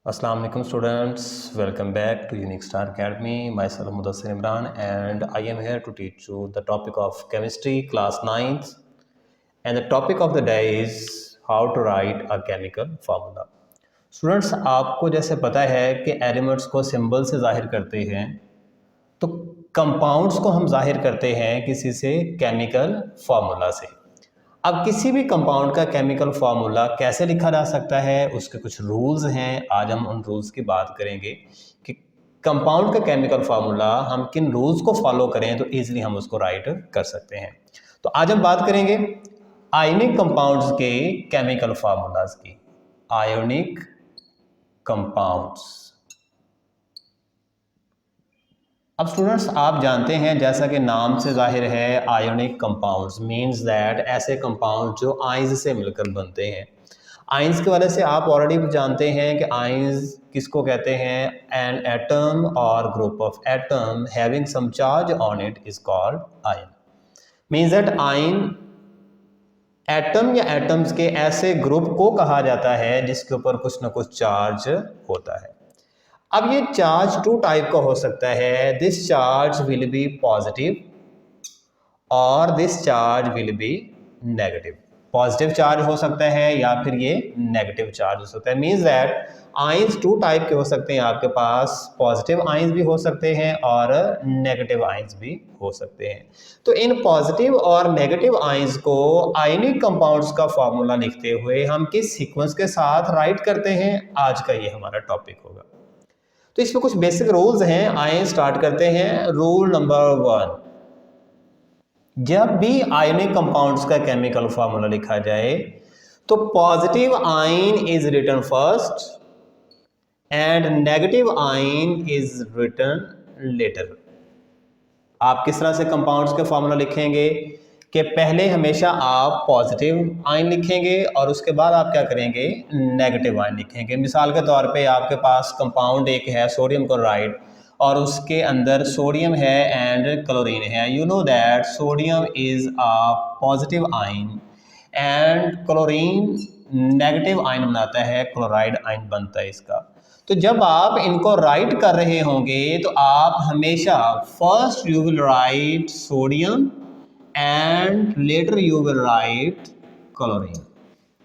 Assalamu alaikum students, welcome back to Unique Star Academy. Myself Mudassir Imran and I am here to teach you the topic of chemistry class 9th, and the topic of the day is how to write a chemical formula. Students, आपको जैसे पता है कि elements को symbol से जाहिर करते हैं, तो कंपाउंड्स को हम जाहिर करते हैं किसी से केमिकल फार्मूला से। अब किसी भी कंपाउंड का केमिकल फार्मूला कैसे लिखा जा सकता है, उसके कुछ रूल्स हैं। आज हम उन रूल्स की बात करेंगे कि कंपाउंड का केमिकल फार्मूला हम किन रूल्स को फॉलो करें तो इजीली हम उसको राइट कर सकते हैं। तो आज हम बात करेंगे आयोनिक कंपाउंड्स के केमिकल फार्मूलाज की। Ionic compounds. अब स्टूडेंट्स, आप जानते हैं जैसा कि नाम से जाहिर है, आयोनिक कंपाउंड्स मींस दैट ऐसे कंपाउंड जो आयंस से मिलकर बनते हैं। आयंस की वजह से आप ऑलरेडी जानते हैं कि आयंस किसको कहते हैं। एन एटम और group of atom having some charge on it is called ion. Means that ion atom या एटम्स के ऐसे ग्रुप को कहा जाता है जिसके ऊपर कुछ ना कुछ चार्ज होता है। अब ये चार्ज टू टाइप का हो सकता है। This charge will be positive और this charge will be negative. Positive charge हो सकता है या फिर ये नेगेटिव चार्ज हो सकता है। Means that ions two type के हो सकते हैं। आपके पास पॉजिटिव आयंस भी हो सकते हैं और नेगेटिव आयंस भी हो सकते हैं। तो इन पॉजिटिव और नेगेटिव आयंस को आयनिक कंपाउंड्स का फॉर्मूला लिखते हुए हम किस सीक्वेंस के साथ राइट करते हैं, आज का ये हमारा टॉपिक होगा। तो इसमें कुछ बेसिक रूल्स हैं। आइए स्टार्ट करते हैं। रूल नंबर 1, जब भी आयोनिक कंपाउंड्स का केमिकल फार्मूला लिखा जाए तो positive ion is written first and negative ion is written later. आप किस तरह से कंपाउंड्स के फार्मूला लिखेंगे कि पहले हमेशा आप पॉजिटिव आयन लिखेंगे और उसके बाद आप क्या करेंगे, नेगेटिव आयन लिखेंगे। मिसाल के तौर पे आपके पास कंपाउंड एक है सोडियम क्लोराइड और उसके अंदर सोडियम है एंड क्लोरीन है। You know that sodium is a positive ion and chlorine negative ion बनाता है, क्लोराइड आयन बनता है इसका। तो जब आप इनको राइट कर रहे होंगे तो आप हमेशा first you will write sodium and later you will write chlorine.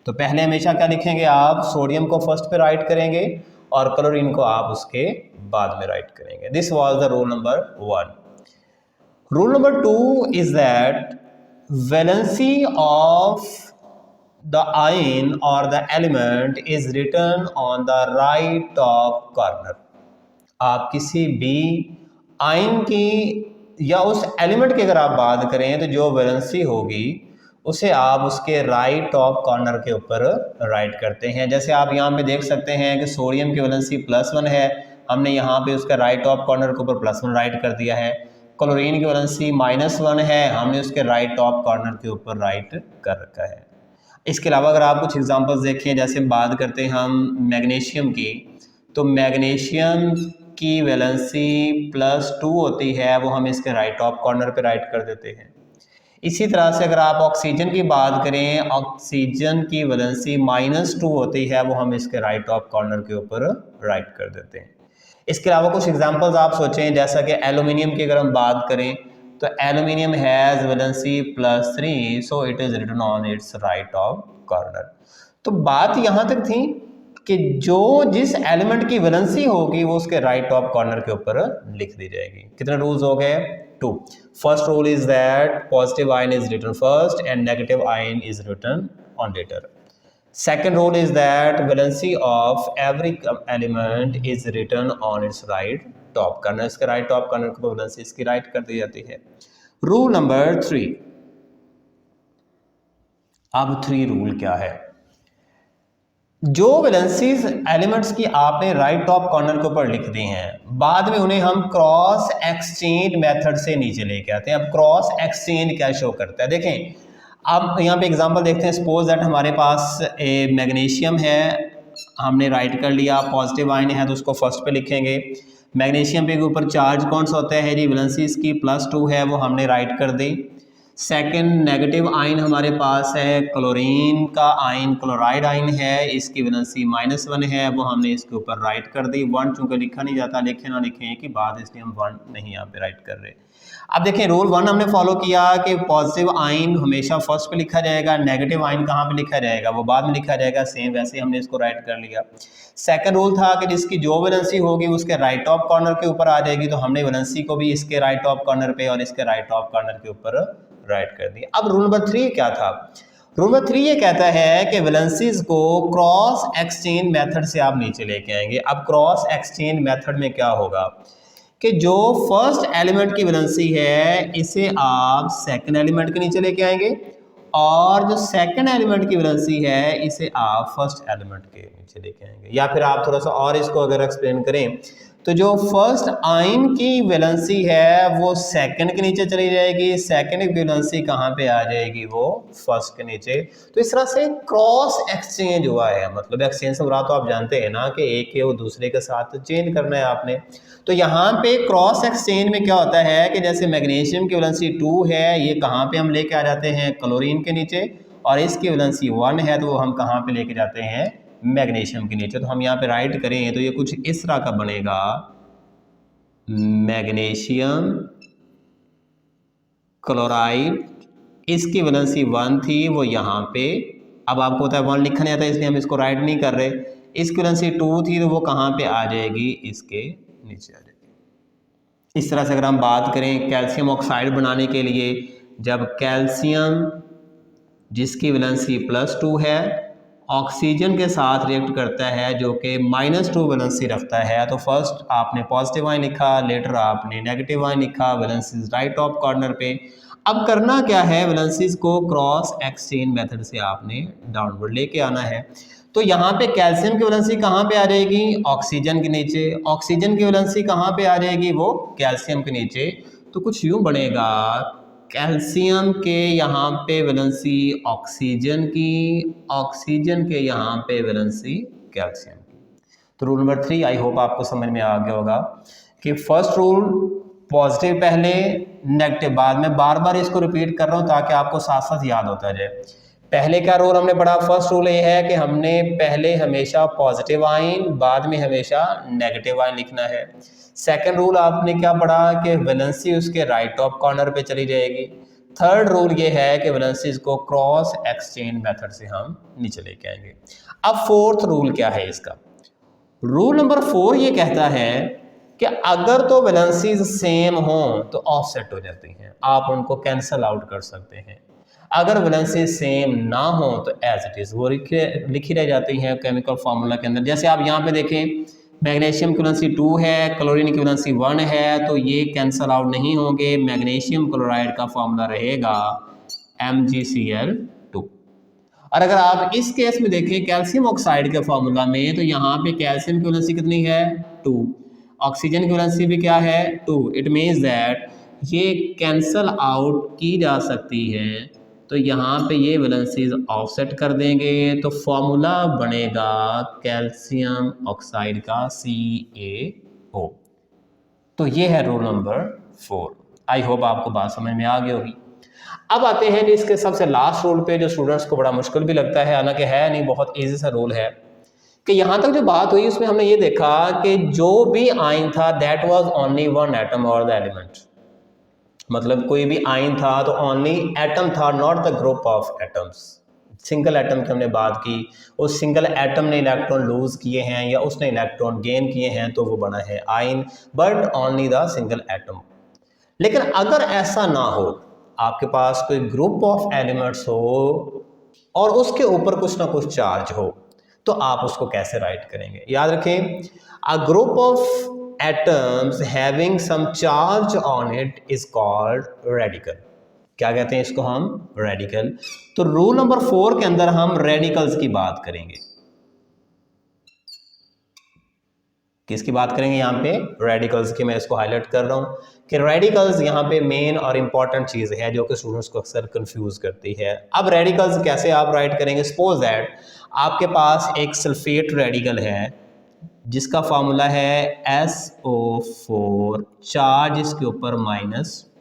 तो पहले हमेशा क्या लिखेंगे, आप सोडियम को फर्स्ट पे राइट करेंगे और क्लोरीन को आप उसके बाद में राइट करेंगे। This was the rule number 1। Rule number 2 is that valency of the ion or the element is written on the right top corner। आप किसी भी आयन की या उस एलिमेंट की अगर आप बात करें तो जो वैलेंसी होगी उसे आप उसके राइट टॉप कॉर्नर के ऊपर राइट करते हैं। जैसे आप यहाँ पे देख सकते हैं कि सोडियम की वैलेंसी +1 है, हमने यहाँ पे उसका राइट टॉप कॉर्नर के ऊपर +1 राइट कर दिया है। क्लोरीन की वैलेंसी -1 है, हमने उसके राइट टॉप कॉर्नर के ऊपर राइट कर रखा है। इसके अलावा अगर आप कुछ एग्जांपल्स देखें, जैसे बात करते हैं हम मैग्नीशियम की, तो मैग्नीशियम की वैलेंसी +2 होती है, वो हम इसके राइट टॉप कॉर्नर पे राइट कर देते हैं। इसी तरह से अगर आप ऑक्सीजन की बात करें, ऑक्सीजन की वैलेंसी -2 होती है, वो हम इसके राइट टॉप कॉर्नर के ऊपर राइट कर देते हैं। इसके अलावा कुछ एग्जांपल्स आप सोचें, जैसा कि एल्यूमिनियम की अगर हम बात करें तो aluminium has valency +3 so it is written on its right top corner. तो बात यहाँ तक थी कि जो जिस एलिमेंट की वैलेंसी होगी वो उसके राइट टॉप कॉर्नर के ऊपर लिख दी जाएगी। कितने रूल्स हो गए? 2। First rule is that positive ion is written first and negative ion is written on later. Second rule is that valency of every element is written on its right top corner। इसके right top corner को valency इसकी right कर दी जाती है। Rule number 3। अब 3 rule क्या है? जो वैलेंसीज एलिमेंट्स की आपने राइट टॉप कॉर्नर के ऊपर लिख दी हैं, बाद में उन्हें हम क्रॉस एक्सचेंज मेथड से नीचे लेके आते हैं। अब क्रॉस एक्सचेंज क्या शो करता है, देखें आप यहाँ पे एग्जांपल देखते हैं। सपोज दैट हमारे पास ए मैग्नीशियम है, हमने राइट कर लिया, पॉजिटिव आयन है तो उसको फर्स्ट पे लिखेंगे। मैग्नीशियम पे के ऊपर चार्ज कौन सा होता है जी, वैलेंसी इसकी +2 है, वो हमने राइट कर दी। सेकंड नेगेटिव आयन हमारे पास है क्लोरीन का आयन, क्लोराइड आयन है, इसकी वैलेंसी -1 है, वो हमने इसके ऊपर राइट कर दी। 1 चूंकि लिखा नहीं जाता, लिखे ना लिखें एक ही बात, इसलिए हम 1 नहीं यहाँ पे राइट कर रहे। अब देखें रूल 1 हमने फॉलो किया कि पॉजिटिव आयन हमेशा फर्स्ट पे लिखा जाएगा, नेगेटिव आयन कहाँ पे लिखा जाएगा, वो बाद में लिखा जाएगा। सेम वैसे हमने इसको राइट कर लिया। सेकंड रूल था कि जिसकी जो वैलेंसी होगी उसके राइट टॉप कॉर्नर के ऊपर आ जाएगी, तो हमने वैलेंसी को भी इसके राइट टॉप कॉर्नर पे और इसके राइट टॉप कॉर्नर के ऊपर राइट कर दिया। अब रूल नंबर 3 क्या था? रूल नंबर 3 ये कहता है कि वैलेंसीज को क्रॉस एक्सचेंज मेथड से आप नीचे लेके आएंगे। अब क्रॉस एक्सचेंज मेथड में क्या होगा कि जो फर्स्ट एलिमेंट की वैलेंसी है इसे आप सेकंड एलिमेंट के नीचे लेके आएंगे, और जो सेकंड एलिमेंट की वैलेंसी है इसे आप फर्स्ट एलिमेंट के नीचे लेके आएंगे। या फिर आप थोड़ा सा और इसको अगर एक्सप्लेन करें तो जो फर्स्ट आयन की वैलेंसी है वो सेकंड के नीचे चली जाएगी, सेकंड की वैलेंसी कहाँ पे आ जाएगी, वो फर्स्ट के नीचे। तो इस तरह से क्रॉस एक्सचेंज हुआ है। मतलब एक्सचेंज से मुराद तो आप जानते हैं ना कि एक है वो दूसरे के साथ चेंज करना है आपने। तो यहाँ पे क्रॉस एक्सचेंज में क्या होता है कि जैसे मैग्नीशियम की वैलेंसी 2 है, ये कहाँ पे हम लेके आ जाते हैं, क्लोरीन के नीचे, और इसकी वैलेंसी 1 है तो वो हम कहाँ पे लेके जाते हैं, मैग्नीशियम के नीचे। तो हम यहाँ पे राइट करें तो ये कुछ इस तरह का बनेगा, मैग्नीशियम क्लोराइड, इसकी वैलेंसी 1 थी वो यहाँ पे, अब आपको होता है 1 लिखा नहीं आता इसलिए हम इसको राइट नहीं कर रहे। इसकी वैलेंसी 2 थी तो वो कहाँ पे आ जाएगी, इसके नीचे आ जाएगी। इस तरह से अगर हम बात करें कैल्शियम ऑक्साइड बनाने के लिए, जब कैल्शियम जिसकी वैलेंसी +2 है ऑक्सीजन के साथ रिएक्ट करता है जो कि -2 वैलेंसी रखता है, तो फर्स्ट आपने पॉजिटिव आयन लिखा, लेटर आपने नेगेटिव आयन लिखा, वैलेंसीज राइट टॉप कॉर्नर पे। अब करना क्या है, वैलेंसीज को क्रॉस एक्सचेंज मेथड से आपने डाउनवर्ड लेके आना है। तो यहाँ पे कैल्शियम की वैलेंसी कहाँ पे आ जाएगी, ऑक्सीजन के नीचे, ऑक्सीजन की वैलेंसी कहाँ पे आ जाएगी, वो कैल्शियम के नीचे। तो कुछ यूँ बनेगा, कैल्शियम के यहाँ पे वैलेंसी ऑक्सीजन की, ऑक्सीजन के यहाँ पे वैलेंसी कैल्शियम की। तो रूल नंबर 3 आई होप आपको समझ में आ गया होगा कि फर्स्ट रूल पॉजिटिव पहले नेगेटिव बाद में, बार बार इसको रिपीट कर रहा हूँ ताकि आपको साथ साथ याद होता जाए। पहले क्या रूल हमने पढ़ा, फर्स्ट रूल ये है कि हमने पहले हमेशा पॉजिटिव आयन बाद में हमेशा नेगेटिव आयन लिखना है। सेकंड रूल आपने क्या पढ़ा कि वैलेंसी उसके राइट टॉप कॉर्नर पे चली जाएगी। थर्ड रूल ये है कि वैलेंसीज को क्रॉस एक्सचेंज मेथड से हम नीचे लेके आएंगे। अब फोर्थ रूल क्या है इसका, रूल नंबर 4 ये कहता है कि अगर तो वैलेंसीज सेम हो तो ऑफसेट हो जाती हैं, आप उनको कैंसल आउट कर सकते हैं। अगर वैलेंसी सेम ना हो तो एज इट इज वो लिखी रह जाती हैं केमिकल फार्मूला के अंदर। जैसे आप यहाँ पे देखें, मैग्नीशियम की वैलेंसी 2 है, क्लोरीन की वैलेंसी 1 है, तो ये कैंसल आउट नहीं होंगे। मैग्नीशियम क्लोराइड का फार्मूला रहेगा MgCl2। और अगर आप इस केस में देखें कैल्शियम ऑक्साइड के फार्मूला में, तो यहाँ पे कैल्शियम की वैलेंसी कितनी है, 2, ऑक्सीजन की वैलेंसी भी क्या है, 2। इट मीन्स दैट ये कैंसल आउट की जा सकती है। तो यहाँ पे ये वैलेंसीज ऑफसेट कर देंगे तो फॉर्मूला बनेगा कैल्शियम ऑक्साइड का CaO। तो ये है रूल नंबर 4। आई होप आपको बात समझ में आ गई होगी। अब आते हैं इसके सबसे लास्ट रूल पे जो स्टूडेंट्स को बड़ा मुश्किल भी लगता है, हालांकि है नहीं, बहुत ईजी सा रूल है कि यहाँ तक जो बात हुई उसमें हमने ये देखा कि जो भी आयन था that was only one atom और द एलिमेंट। मतलब कोई भी आयन था तो ओनली एटम था, not the group of atoms. Single atom की हमने बात की, उस सिंगल एटम ने इलेक्ट्रॉन लूज किए हैं या उसने इलेक्ट्रॉन गेन किए हैं तो वो बना है ion, but only the single atom. लेकिन अगर ऐसा ना हो, आपके पास कोई ग्रुप ऑफ एलिमेंट्स हो और उसके ऊपर कुछ ना कुछ चार्ज हो, तो आप उसको कैसे राइट करेंगे। याद रखें, अ group of atoms having some charge on it is called radical। क्या कहते हैं इसको हम, रेडिकल। तो रूल नंबर 4 के अंदर हम रेडिकल्स की बात करेंगे। किसकी बात करेंगे यहाँ पे, रेडिकल्स की। मैं इसको हाईलाइट कर रहा हूँ कि रेडिकल्स यहाँ पे मेन और इंपॉर्टेंट चीज़ है जो कि स्टूडेंट्स को अक्सर कंफ्यूज करती है। अब रेडिकल्स कैसे आप राइट करेंगे, सपोज दैट आपके पास एक सल्फेट रेडिकल है जिसका फार्मूला है SO4, चार्ज इसके ऊपर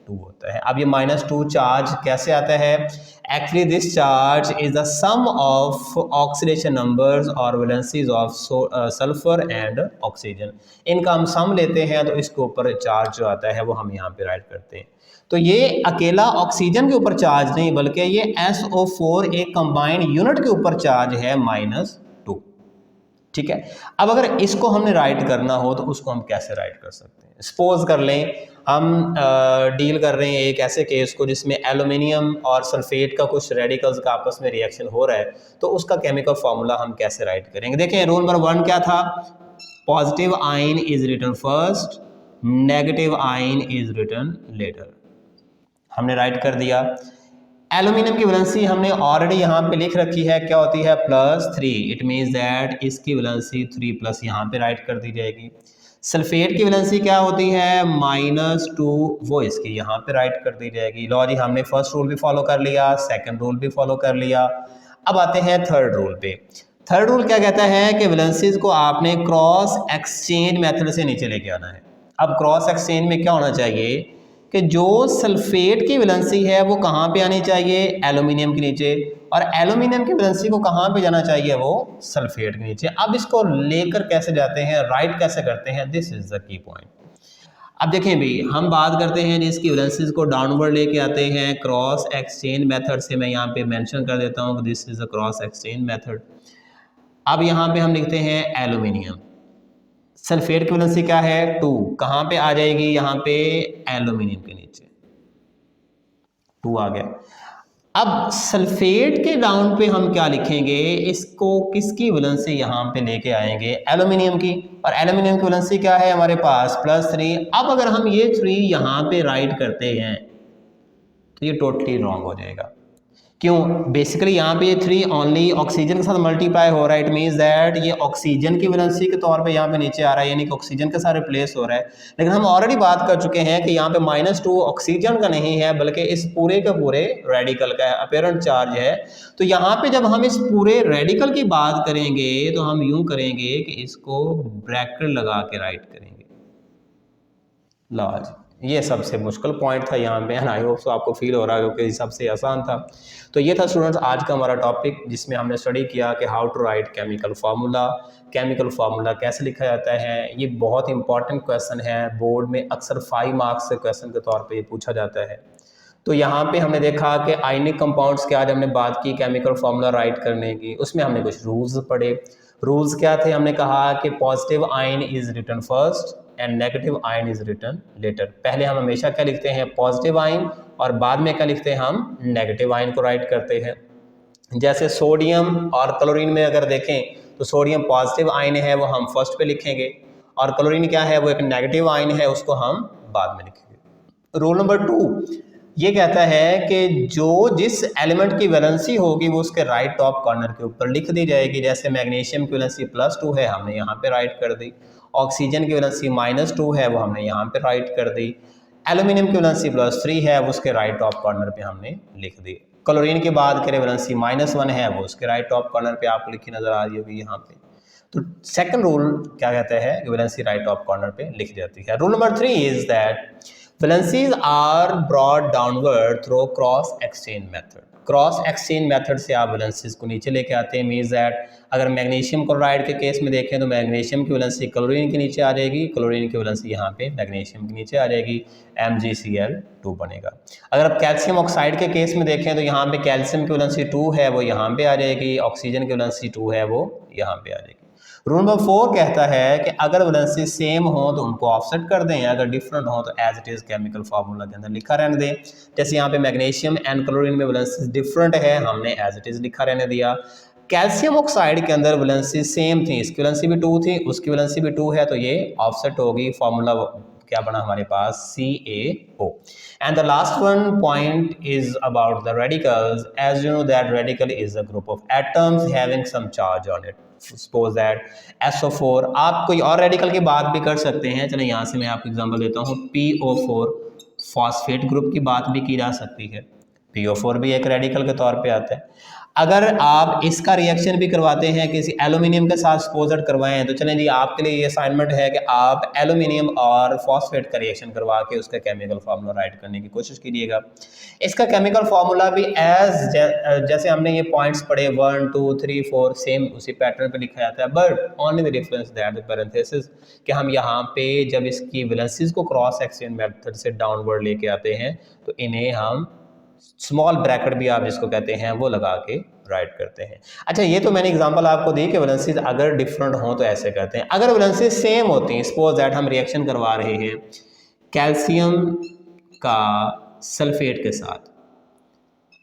-2 होता है। अब ये -2 चार्ज कैसे आता है? Actually this charge is the sum of oxidation numbers और valencies of sulphur and oxygen. इनका हम सम लेते हैं तो इसके ऊपर चार्ज जो आता है वो हम यहाँ पे राइट करते हैं। तो ये अकेला ऑक्सीजन के ऊपर चार्ज नहीं बल्कि ये SO4 एक कंबाइंड यूनिट के ऊपर चार्ज है -2। ठीक है, अब अगर इसको हमने राइट करना हो तो उसको हम कैसे राइट कर सकते हैं? सपोज कर लें हम डील कर रहे हैं एक ऐसे केस को जिसमें एल्यूमिनियम और सल्फेट का कुछ रेडिकल्स का आपस में रिएक्शन हो रहा है, तो उसका केमिकल फार्मूला हम कैसे राइट करेंगे? देखें रूल नंबर 1 क्या था? Positive ion is written first, negative ion is written later. हमने राइट कर दिया। एल्यूमिनियम की वैलेंसी हमने ऑलरेडी यहाँ पे लिख रखी है, क्या होती है? +3। इट मीन्स दैट इसकी वैलेंसी 3+ यहाँ पे राइट कर दी जाएगी। सल्फेट की वैलेंसी क्या होती है? -2, वो इसकी यहाँ पे राइट कर दी जाएगी। लो जी, हमने फर्स्ट रूल भी फॉलो कर लिया, सेकंड रूल भी फॉलो कर लिया। अब आते हैं थर्ड रूल पे। थर्ड रूल क्या कहता है कि वैलेंसीज को आपने क्रॉस एक्सचेंज मेथड से नीचे लेके आना है। अब क्रॉस एक्सचेंज में क्या होना चाहिए कि जो सल्फेट की वैलेंसी है वो कहाँ पे आनी चाहिए? एल्यूमिनियम के नीचे। और एल्यूमिनियम की वैलेंसी को कहाँ पे जाना चाहिए? वो सल्फेट के नीचे। अब इसको लेकर कैसे जाते हैं, राइट कैसे करते हैं? This is the key point. अब देखें भाई, हम बात करते हैं जिसकी वैलेंसीज को डाउनवर्ड लेके आते हैं क्रॉस एक्सचेंज मेथड से। मैं यहाँ पे मेंशन कर देता हूँ this is the cross exchange method. अब यहाँ पे हम लिखते हैं एल्यूमिनियम, सल्फेट की वैलेंसी क्या है? 2। कहाँ पे आ जाएगी? यहाँ पे एल्यूमिनियम के नीचे 2 आ गया। अब सल्फेट के डाउन पे हम क्या लिखेंगे? इसको किसकी वैलेंसी यहाँ पे लेके आएंगे? एल्यूमिनियम की। और एल्यूमिनियम की वैलेंसी क्या है हमारे पास? +3। अब अगर हम ये 3 यहाँ पे राइट करते हैं तो ये टोटली रॉन्ग हो जाएगा। क्यों? बेसिकली यहाँ पे ये 3 ओनली ऑक्सीजन के साथ मल्टीप्लाई हो रहा है। इट मीन्स दैट ये ऑक्सीजन की वैलेंसी के तौर पे यहाँ पे नीचे आ रहा है, यानी कि ऑक्सीजन के साथ रिप्लेस हो रहा है। लेकिन हम ऑलरेडी बात कर चुके हैं कि यहाँ पे -2 ऑक्सीजन का नहीं है बल्कि इस पूरे के पूरे रेडिकल का अपीरेंट चार्ज है। तो यहाँ पे जब हम इस पूरे रेडिकल की बात करेंगे तो हम यूं करेंगे कि इसको ब्रैकेट लगा के राइट करेंगे। लाज, ये सबसे मुश्किल पॉइंट था यहाँ पे, एंड आई होप सो आपको फील हो रहा है क्योंकि सबसे आसान था। तो ये था स्टूडेंट्स आज का हमारा टॉपिक, जिसमें हमने स्टडी किया कि how to write chemical formula. Chemical formula कैसे लिखा जाता है, ये बहुत इंपॉर्टेंट क्वेश्चन है। बोर्ड में अक्सर 5 मार्क्स से क्वेश्चन के तौर पे ये पूछा जाता है। तो यहाँ पे हमने देखा कि आयनिक कंपाउंड्स की आज हमने बात की केमिकल फार्मूला राइट करने की। उसमें हमने कुछ रूल्स पढ़े। रूल्स क्या थे? हमने कहा कि positive ion is written first and negative ion is written later. पहले हम हमेशा क्या लिखते हैं? पॉजिटिव आयन, और बाद में क्या लिखते हैं? हम नेगेटिव आयन को राइट करते हैं। जैसे सोडियम और क्लोरीन में अगर देखें तो सोडियम पॉजिटिव आयन है, वो हम फर्स्ट पे लिखेंगे, और क्लोरीन क्या है? वो एक नेगेटिव आयन है, उसको हम बाद में लिखेंगे। रूल नंबर 2 ये कहता है कि जिस एलिमेंट की वैलेंसी होगी वो उसके राइट टॉप कॉर्नर के ऊपर लिख दी जाएगी। जैसे मैग्नीशियम की वैलेंसी +2 है, हमने यहाँ पे राइट कर दी। ऑक्सीजन की वैलेंसी -2 है, वो हमने यहाँ पे राइट कर दी। एल्यूमिनियम की वैलेंसी +3 है, वो उसके राइट टॉप कॉर्नर पे हमने लिख दी। क्लोरीन की बात करें, वैलेंसी -1 है, वो उसके राइट टॉप कॉर्नर पे आपको लिखी नजर आ रही होगी यहाँ पे। तो सेकंड रूल क्या कहता है कि वैलेंसी राइट टॉप कॉर्नर पे लिख जाती है। Rule number 3 is that valencies are brought downward through cross exchange method. Cross exchange method से आप वैलेंसीज को नीचे लेके आते हैं। मीन्स दैट अगर मैग्नीशियम क्लोराइड के केस में देखें तो मैग्नीशियम की वैलेंसी क्लोरीन के नीचे आ जाएगी, क्लोरीन की वैलेंसी यहाँ पे मैग्नीशियम के नीचे आ जाएगी, MgCl2 बनेगा। अगर आप कैल्शियम ऑक्साइड के केस में देखें तो यहाँ पे कैल्शियम की वैलेंसी 2 है, वो यहाँ पे आ जाएगी, ऑक्सीजन की वैलेंसी 2 है, वो यहाँ पे आ जाएगी। रूल नंबर 4 कहता है कि अगर वैलेंसी सेम हो तो उनको ऑफसेट कर दें, अगर डिफरेंट हो तो as it is chemical formula के अंदर लिखा रहने दें। जैसे यहाँ पे मैग्नीशियम एंड क्लोरीन में वैलेंसी डिफरेंट है, हमने एज इट इज लिखा रहने दिया। कैल्शियम ऑक्साइड के अंदर वैलेंसी सेम थी, इसकी वैलेंसी भी 2 थी, उसकी वैलेंसी भी 2 है, तो ये ऑफसेट होगी। फार्मूला क्या बना हमारे पास? CaO। And the last one point is about the radicals. As you know that radical is a group of atoms having some charge on it. Suppose that SO4, आप कोई और रेडिकल की बात भी कर सकते हैं। चलिए यहाँ से मैं आपको एग्जांपल देता हूँ। PO4 फॉस्फेट ग्रुप की बात भी की जा सकती है, PO4 भी एक रेडिकल के तौर पे आता है। अगर आप इसका रिएक्शन भी करवाते हैं किसी एल्यूमिनियम के साथ सपोज करवाएं तो चलें जी, आपके लिए ये असाइनमेंट है कि आप एल्यूमिनियम और फॉस्फेट का रिएक्शन करवा के उसका केमिकल फार्मूला राइट करने की कोशिश कीजिएगा। इसका केमिकल फार्मूला भी जैसे हमने ये पॉइंट्स पढ़े 1 2 3 4 सेम उसी पैटर्न पे लिखा जाता है, but only the difference that the parenthesis कि हम यहाँ पे जब इसकी वैलेंसीज को क्रॉस एक्सचेंज मेथड से डाउनवर्ड लेके आते हैं तो इन्हें हम स्मॉल ब्रैकेट भी आप जिसको कहते हैं वो लगा के राइट करते हैं। अच्छा, ये तो मैंने एग्जांपल आपको दी कि वैलेंसीज अगर डिफरेंट हो तो ऐसे करते हैं। अगर वैलेंसीज सेम होती हैं, सपोज दैट हम रिएक्शन करवा रहे हैं कैल्शियम का सल्फेट के साथ,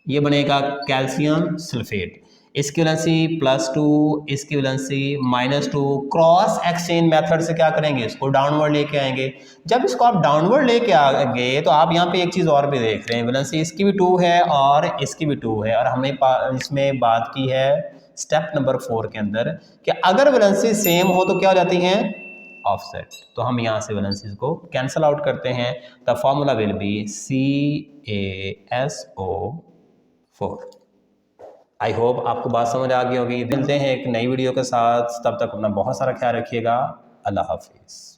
ये बनेगा कैल्शियम सल्फेट, इसकी वैलेंसी +2, इसकी वैलेंसी -2, क्रॉस एक्सचेंज मेथड से क्या करेंगे, इसको डाउनवर्ड लेके आएंगे। जब इसको आप डाउनवर्ड लेके आएंगे तो आप यहाँ पे एक चीज़ और भी देख रहे हैं, वैलेंसी इसकी भी 2 है और इसकी भी 2 है, और हमने इसमें बात की है स्टेप नंबर 4 के अंदर कि अगर वैलेंसी सेम हो तो क्या हो जाती हैं, ऑफसेट। तो हम यहाँ से वैलेंसीज को कैंसल आउट करते हैं। The formula will be CaSO4। I hope आपको बात समझ आ गई होगी। मिलते हैं एक नई वीडियो के साथ, तब तक अपना बहुत सारा ख्याल रखिएगा। अल्लाह हाफिज़।